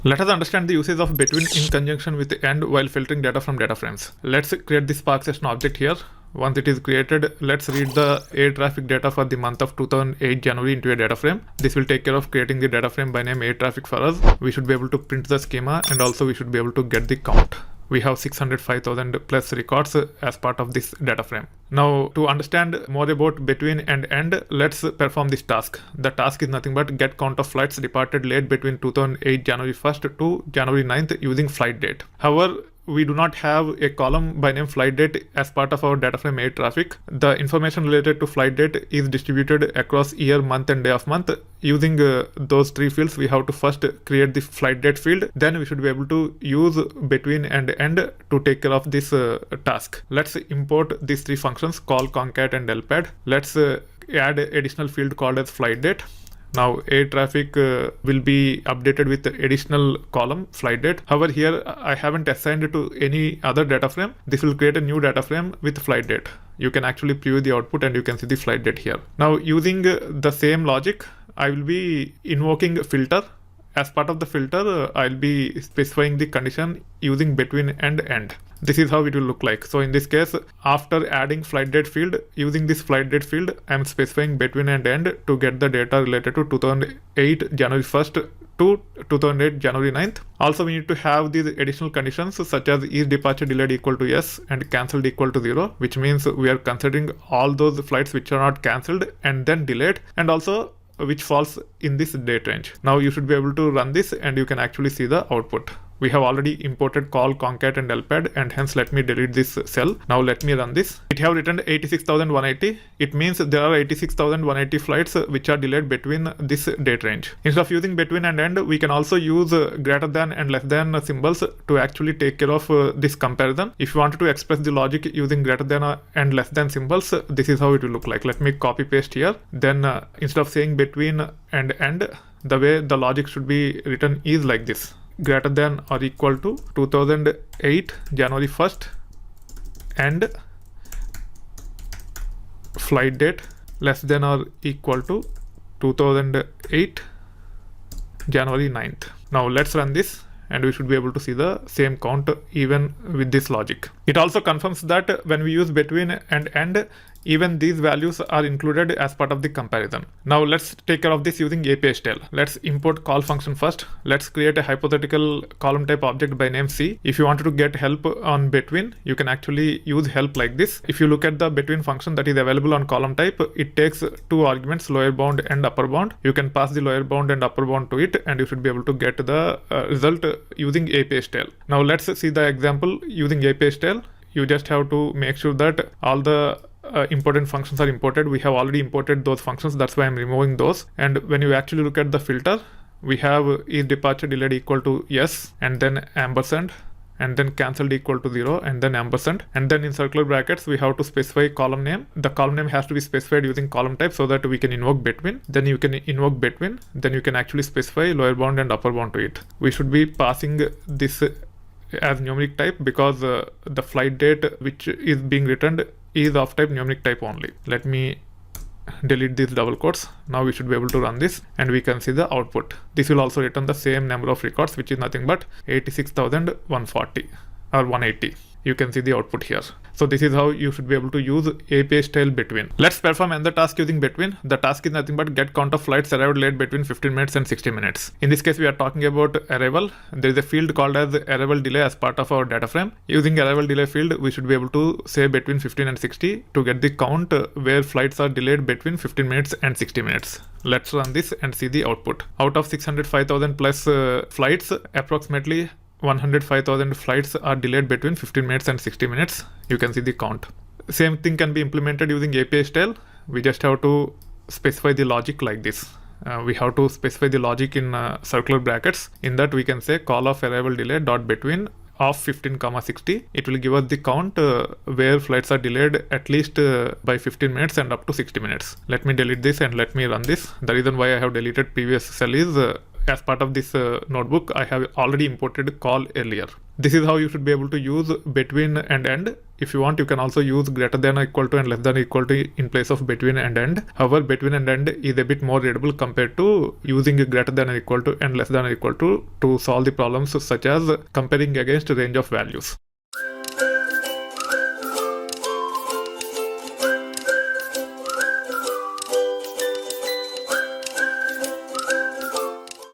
Let us understand the usage of between in conjunction with AND while filtering data from data frames. Let's create the Spark session object here. Once it is created, let's read the air traffic data for the month of 2008 January into a data frame. This will take care of creating the data frame by name air traffic for us. We should be able to print the schema, and also we should be able to get the count. We have 605,000 plus records as part of this data frame. Now, to understand more about between and AND, let's perform this task. The task is nothing but get count of flights departed late between 2008 January 1st to January 9th using flight date. However, we do not have a column by name flight date as part of our data frame air traffic. The information related to flight date is distributed across year, month and day of month. Using those three fields, we have to first create the flight date field. Then we should be able to use between and AND to take care of this task. Let's import these three functions, call, concat and lpad. Let's add additional field called as flight date. Now air traffic will be updated with the additional column flight date. However, here I haven't assigned it to any other data frame. This will create a new data frame with flight date. You can actually preview the output and you can see the flight date here. Now using the same logic, I will be invoking filter. As part of the filter, I'll be specifying the condition using between and AND. This is how it will look like. So in this case, after adding flight date field, using this flight date field, I'm specifying between and AND to get the data related to 2008 January 1st to 2008 January 9th. Also, we need to have these additional conditions such as is departure delayed equal to yes and cancelled equal to 0, which means we are considering all those flights which are not cancelled and then delayed, and also which falls in this date range. Now you should be able to run this and you can actually see the output. We have already imported call, concat and lpad, and hence let me delete this cell. Now let me run this. It have returned 86,180. It means there are 86,180 flights which are delayed between this date range. Instead of using between and AND, we can also use greater than and less than symbols to actually take care of this comparison. If you wanted to express the logic using greater than and less than symbols, this is how it will look like. Let me copy paste here. Then instead of saying between and AND, the way the logic should be written is like this: greater than or equal to 2008 January 1st and flight date less than or equal to 2008 January 9th. Now let's run this and we should be able to see the same count even with this logic. It also confirms that when we use between and AND, even these values are included as part of the comparison. Now let's take care of this using API-style. Let's import call function first. Let's create a hypothetical column type object by name C. If you wanted to get help on between, you can actually use help like this. If you look at the between function that is available on column type, it takes two arguments, lower bound and upper bound. You can pass the lower bound and upper bound to it and you should be able to get the result using API-style. Now let's see the example using API-style. You just have to make sure that all the important functions are imported. We have already imported those functions, that's why I'm removing those. And when you actually look at the filter, we have is departure delayed equal to yes and then ampersand and then cancelled equal to 0 and then ampersand, and then in circular brackets we have to specify column name. The column name has to be specified using column type so that we can invoke between. Then you can invoke between, then you can actually specify lower bound and upper bound to it. We should be passing this as numeric type because the flight date which is being returned is of type numeric type only. Let me delete these double quotes. Now we should be able to run this and we can see the output. This will also return the same number of records, which is nothing but 86,140 or 180. You can see the output here. So this is how you should be able to use API-style between. Let's perform another task using between. The task is nothing but get count of flights arrived late between 15 minutes and 60 minutes. In this case, we are talking about arrival. There is a field called as arrival delay as part of our data frame. Using arrival delay field, we should be able to say between 15 and 60 to get the count where flights are delayed between 15 minutes and 60 minutes. Let's run this and see the output. Out of 605,000 plus flights, approximately 105,000 flights are delayed between 15 minutes and 60 minutes. You can see the count. Same thing can be implemented using API-style. We just have to specify the logic like this. We have to specify the logic in circular brackets. In that we can say call of arrival delay dot between of 15, 60. It will give us the count where flights are delayed at least by 15 minutes and up to 60 minutes. Let me delete this and let me run this. The reason why I have deleted previous cell is as part of this notebook, I have already imported call earlier. This is how you should be able to use between and end. If you want, you can also use greater than or equal to and less than or equal to in place of between and end. However, between and end is a bit more readable compared to using greater than or equal to and less than or equal to solve the problems such as comparing against range of values.